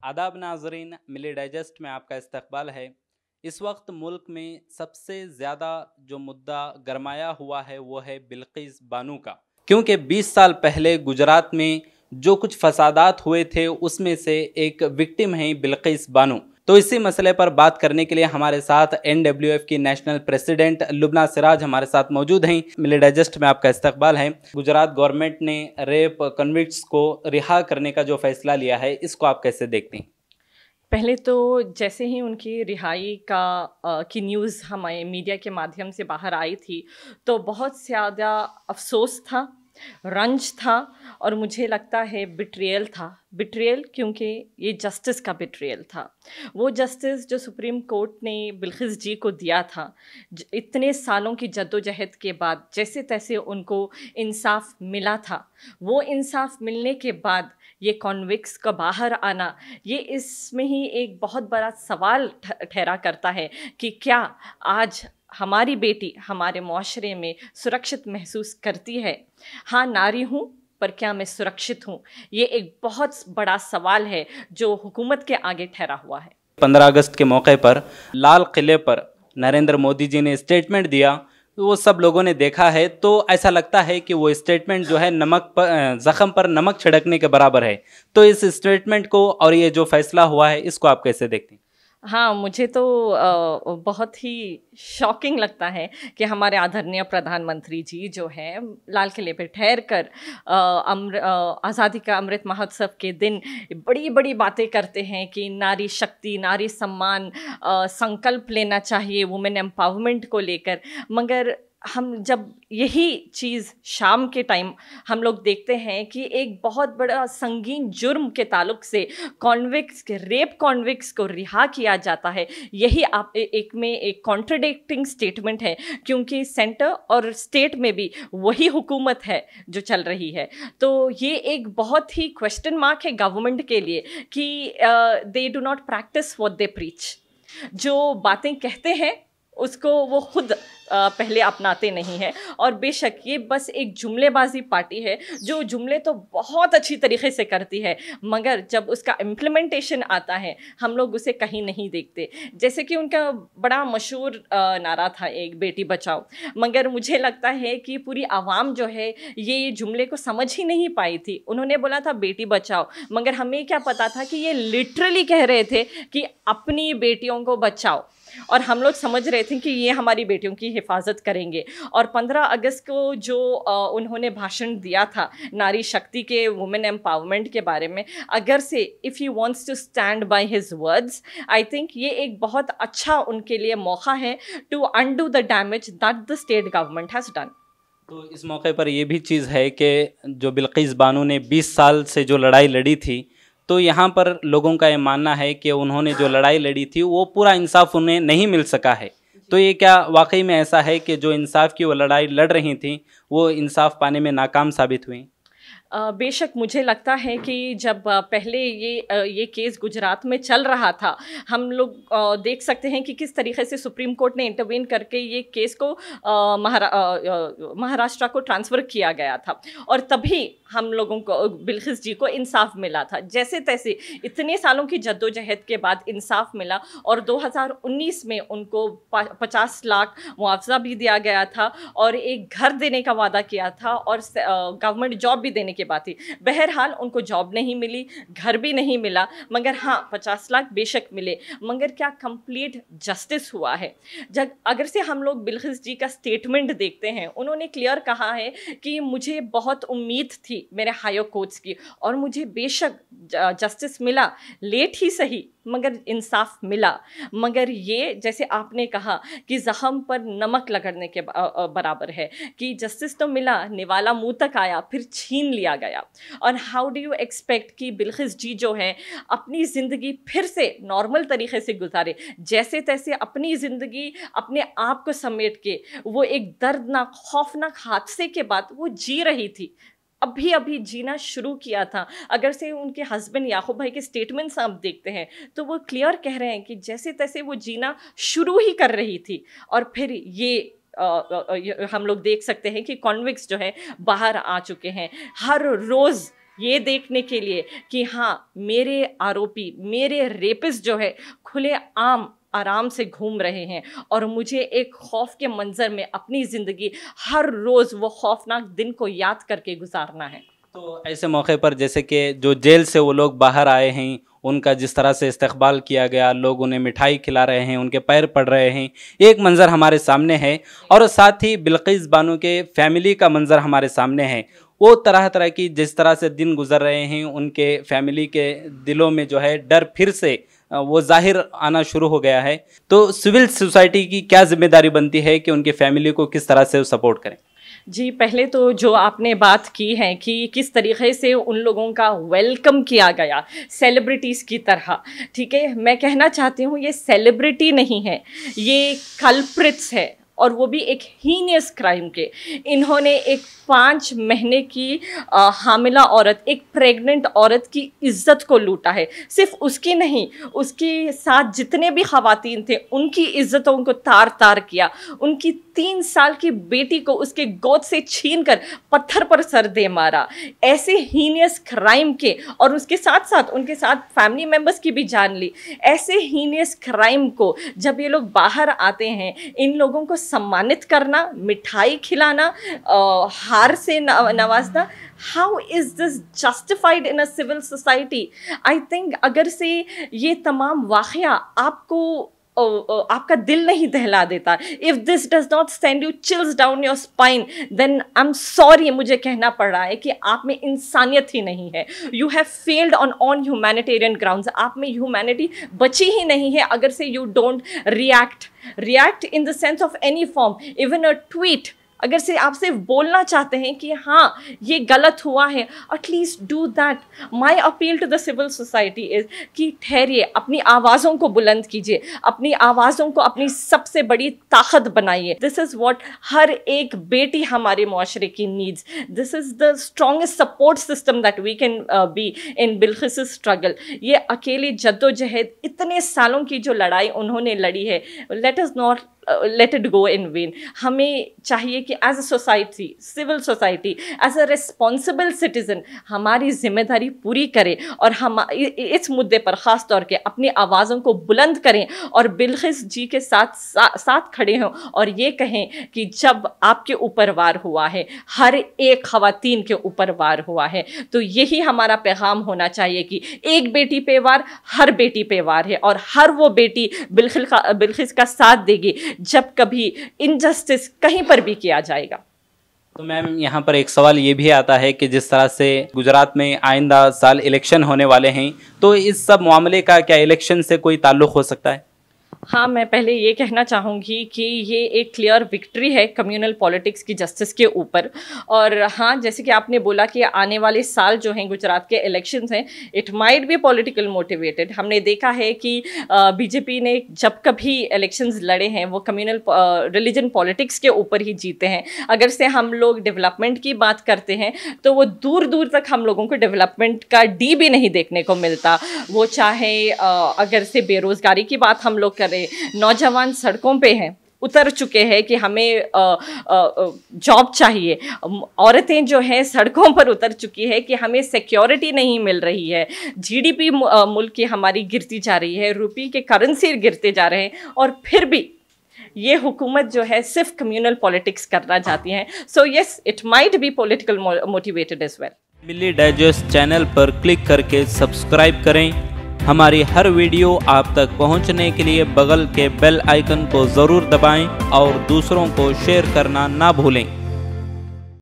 आदाब नाजरीन, मिली डाइजेस्ट में आपका इस्तकबाल है। इस वक्त मुल्क में सबसे ज़्यादा जो मुद्दा गरमाया हुआ है वो है बिल्किस बानो का, क्योंकि 20 साल पहले गुजरात में जो कुछ फसादात हुए थे उसमें से एक विक्टिम है बिल्किस बानो। तो इसी मसले पर बात करने के लिए हमारे साथ NWF की नेशनल प्रेसिडेंट लुबना सिराज हमारे साथ मौजूद हैं। मिली डाइजेस्ट में आपका इस्तकबाल है। गुजरात गवर्नमेंट ने रेप कन्विक्ट्स को रिहा करने का जो फैसला लिया है, इसको आप कैसे देखते हैं? पहले तो जैसे ही उनकी रिहाई की न्यूज़ हमारे मीडिया के माध्यम से बाहर आई थी, तो बहुत ज़्यादा अफ़सोस था, रंज था और मुझे लगता है बिट्रियल था। बिट्रियल क्योंकि ये जस्टिस का बिट्रियल था। वो जस्टिस जो सुप्रीम कोर्ट ने बिल्किस जी को दिया था, इतने सालों की जद्दोजहद के बाद जैसे तैसे उनको इंसाफ मिला था, वो इंसाफ मिलने के बाद ये कॉन्विक्ट्स का बाहर आना, ये इसमें ही एक बहुत बड़ा सवाल ठहरा करता है कि क्या आज हमारी बेटी हमारे माशरे में सुरक्षित महसूस करती है। हाँ, नारी हूँ पर क्या मैं सुरक्षित हूँ, ये एक बहुत बड़ा सवाल है जो हुकूमत के आगे ठहरा हुआ है। 15 अगस्त के मौके पर लाल किले पर नरेंद्र मोदी जी ने स्टेटमेंट दिया, तो वो सब लोगों ने देखा है। तो ऐसा लगता है कि वो स्टेटमेंट जो है नमक पर ज़ख्म पर नमक छिड़कने के बराबर है। तो इस स्टेटमेंट को और ये जो फैसला हुआ है, इसको आप कैसे देखते हैं? हाँ, मुझे तो बहुत ही शॉकिंग लगता है कि हमारे आदरणीय प्रधानमंत्री जी जो हैं लाल किले पे ठहर कर आज़ादी का अमृत महोत्सव के दिन बड़ी बड़ी बातें करते हैं कि नारी शक्ति, नारी सम्मान, संकल्प लेना चाहिए वुमेन एम्पावरमेंट को लेकर। मगर हम जब यही चीज़ शाम के टाइम हम लोग देखते हैं कि एक बहुत बड़ा संगीन जुर्म के ताल्लुक से कॉन्विक्ट्स के रेप कॉन्विक्ट्स को रिहा किया जाता है, यही आप एक में एक कॉन्ट्रडिक्टिंग स्टेटमेंट है, क्योंकि सेंटर और स्टेट में भी वही हुकूमत है जो चल रही है। तो ये एक बहुत ही क्वेश्चन मार्क है गवर्नमेंट के लिए कि they do not practice what they preach. जो बातें कहते हैं उसको वो खुद पहले अपनाते नहीं हैं। और बेशक ये बस एक जुमलेबाजी पार्टी है जो जुमले तो बहुत अच्छी तरीके से करती है, मगर जब उसका इम्प्लीमेंटेशन आता है हम लोग उसे कहीं नहीं देखते। जैसे कि उनका बड़ा मशहूर नारा था, एक बेटी बचाओ, मगर मुझे लगता है कि पूरी आवाम जो है ये जुमले को समझ ही नहीं पाई थी। उन्होंने बोला था बेटी बचाओ, मगर हमें क्या पता था कि ये लिटरली कह रहे थे कि अपनी बेटियों को बचाओ, और हम लोग समझ रहे थे कि ये हमारी बेटियों की हिफाजत करेंगे। और 15 अगस्त को जो उन्होंने भाषण दिया था नारी शक्ति के, वुमेन एम्पावरमेंट के बारे में, अगर से if he wants to stand by his words, I think ये एक बहुत अच्छा उनके लिए मौका है to undo the damage that the state government has done. तो इस मौके पर यह भी चीज़ है कि जो बिल्किस बानो ने 20 साल से जो लड़ाई लड़ी थी, तो यहाँ पर लोगों का ये मानना है कि उन्होंने जो लड़ाई लड़ी थी वो पूरा इंसाफ उन्हें नहीं मिल सका है। तो ये क्या वाकई में ऐसा है कि जो इंसाफ की वो लड़ाई लड़ रही थी वो इंसाफ पाने में नाकाम साबित हुई? बेशक मुझे लगता है कि जब पहले ये केस गुजरात में चल रहा था, हम लोग देख सकते हैं कि किस तरीके से सुप्रीम कोर्ट ने इंटरवीन करके ये केस को महाराष्ट्र को ट्रांसफ़र किया गया था, और तभी हम लोगों को, बिल्किस जी को इंसाफ मिला था। जैसे तैसे इतने सालों की जद्दोजहद के बाद इंसाफ मिला, और 2019 में उनको 50 लाख मुआवजा भी दिया गया था और एक घर देने का वादा किया था, और गवर्नमेंट जॉब भी देने की बात थी। बहरहाल उनको जॉब नहीं मिली, घर भी नहीं मिला, मगर हाँ 50 लाख बेशक मिले, मगर क्या कंप्लीट जस्टिस हुआ है? जब अगर से हम लोग बिल्किस जी का स्टेटमेंट देखते हैं, उन्होंने क्लियर कहा है कि मुझे बहुत उम्मीद थी मेरे हायर कोर्ट्स की, और मुझे बेशक जस्टिस मिला, लेट ही सही मगर इंसाफ मिला। मगर ये जैसे आपने कहा कि ज़ख्म पर नमक लगने के बराबर है कि जस्टिस तो मिला, निवाला मुंह तक आया, फिर छीन लिया गया। और हाउ डू यू एक्सपेक्ट कि बिल्किस जी जो है अपनी ज़िंदगी फिर से नॉर्मल तरीके से गुजारे, जैसे तैसे अपनी ज़िंदगी अपने आप को समेट के वो एक दर्दनाक खौफनाक हादसे के बाद वो जी रही थी, अभी अभी जीना शुरू किया था। अगर से उनके हस्बैंड याकूब भाई के स्टेटमेंट्स आप देखते हैं तो वो क्लियर कह रहे हैं कि जैसे तैसे वो जीना शुरू ही कर रही थी, और फिर ये हम लोग देख सकते हैं कि कॉन्विक्ट्स जो है बाहर आ चुके हैं। हर रोज़ ये देखने के लिए कि हाँ मेरे आरोपी, मेरे रेपिस्ट जो है खुले आम आराम से घूम रहे हैं और मुझे एक खौफ के मंजर में अपनी ज़िंदगी हर रोज़ वो खौफनाक दिन को याद करके गुजारना है। तो ऐसे मौके पर जैसे कि जो जेल से वो लोग बाहर आए हैं, उनका जिस तरह से इस्तकबाल किया गया, लोग उन्हें मिठाई खिला रहे हैं, उनके पैर पड़ रहे हैं, एक मंज़र हमारे सामने है। और साथ ही बिल्किस बानो के फैमिली का मंज़र हमारे सामने है। वो तरह तरह की जिस तरह से दिन गुजर रहे हैं, उनके फैमिली के दिलों में जो है डर फिर से वो जाहिर आना शुरू हो गया है। तो सिविल सोसाइटी की क्या जिम्मेदारी बनती है कि उनके फैमिली को किस तरह से सपोर्ट करें? जी, पहले तो जो आपने बात की है कि किस तरीके से उन लोगों का वेलकम किया गया सेलिब्रिटीज़ की तरह, ठीक है, मैं कहना चाहती हूँ ये सेलिब्रिटी नहीं है, ये कल्प्रिट्स है और वो भी एक हीनियस क्राइम के। इन्होंने एक 5 महीने की हामिला औरत, एक प्रेग्नेंट औरत की इज्जत को लूटा है। सिर्फ उसकी नहीं, उसके साथ जितने भी ख़वातीन थे उनकी इज्जतों को तार तार किया। उनकी 3 साल की बेटी को उसके गोद से छीनकर पत्थर पर सर दे मारा। ऐसे हीनियस क्राइम के, और उसके साथ साथ उनके साथ फैमिली मेम्बर्स की भी जान ली। ऐसे हीनियस क्राइम को जब ये लोग बाहर आते हैं, इन लोगों को सम्मानित करना, मिठाई खिलाना, हार से नवाजना, how is this justified in a civil society? I think अगर से ये तमाम वाक़या आपको आपका दिल नहीं दहला देता, if this does not send you chills down your spine, then I am sorry, मुझे कहना पड़ रहा है कि आप में इंसानियत ही नहीं है। You have failed on humanitarian grounds. आप में ह्यूमैनिटी बची ही नहीं है अगर से you don't react in the sense of any form, even a tweet. अगर से आप सिर्फ बोलना चाहते हैं कि हाँ ये गलत हुआ है, at least do that. My appeal to the civil society is कि ठहरिए, अपनी आवाज़ों को बुलंद कीजिए, अपनी आवाज़ों को अपनी सबसे बड़ी ताकत बनाइए। दिस इज़ वॉट हर एक बेटी हमारे मुआशरे की needs. This is the strongest support system that we can be in Bilkis struggle. ये अकेली जद्दोजहद, इतने सालों की जो लड़ाई उन्होंने लड़ी है, let us not let it go in vain। हमें चाहिए कि as a society, civil society, as a responsible citizen हमारी जिम्मेदारी पूरी करें और हम इस मुद्दे पर ख़ास तौर के अपनी आवाज़ों को बुलंद करें और बिल्किस जी के साथ खड़े हों और ये कहें कि जब आपके ऊपर वार हुआ है, हर एक ख़वातीन के ऊपर वार हुआ है। तो यही हमारा पैगाम होना चाहिए कि एक बेटी पे वार, हर बेटी पे वार है और हर वो बेटी बिल्किस का साथ देगी जब कभी इनजस्टिस कहीं पर भी किया जाएगा। तो मैम, यहाँ पर एक सवाल ये भी आता है कि जिस तरह से गुजरात में आइंदा साल इलेक्शन होने वाले हैं, तो इस सब मामले का क्या इलेक्शन से कोई ताल्लुक़ हो सकता है? हाँ, मैं पहले ये कहना चाहूँगी कि ये एक क्लियर विक्ट्री है कम्युनल पॉलिटिक्स की जस्टिस के ऊपर। और हाँ, जैसे कि आपने बोला कि आने वाले साल जो हैं गुजरात के इलेक्शंस हैं, it might be political motivated. हमने देखा है कि बीजेपी ने जब कभी इलेक्शंस लड़े हैं वो कम्युनल रिलीजन पॉलिटिक्स के ऊपर ही जीते हैं। अगर से हम लोग डेवलपमेंट की बात करते हैं तो वो दूर दूर तक हम लोगों को डेवलपमेंट का डी भी नहीं देखने को मिलता। वो चाहे अगर से बेरोज़गारी की बात हम लोग करें, नौजवान सड़कों पे हैं, उतर चुके हैं कि हमें जॉब चाहिए। औरतें जो हैं सड़कों पर उतर चुकी है कि हमें सिक्योरिटी नहीं मिल रही है। जीडीपी मुल्क की हमारी गिरती जा रही है, रुपये के करेंसी गिरते जा रहे हैं और फिर भी ये हुकूमत जो है सिर्फ कम्युनल पॉलिटिक्स करना चाहती हैं। So yes, it might be political motivated as well. Milli digest channel पर क्लिक करके सब्सक्राइब करें। हमारी हर वीडियो आप तक पहुंचने के लिए बगल के बेल आइकन को ज़रूर दबाएं और दूसरों को शेयर करना ना भूलें।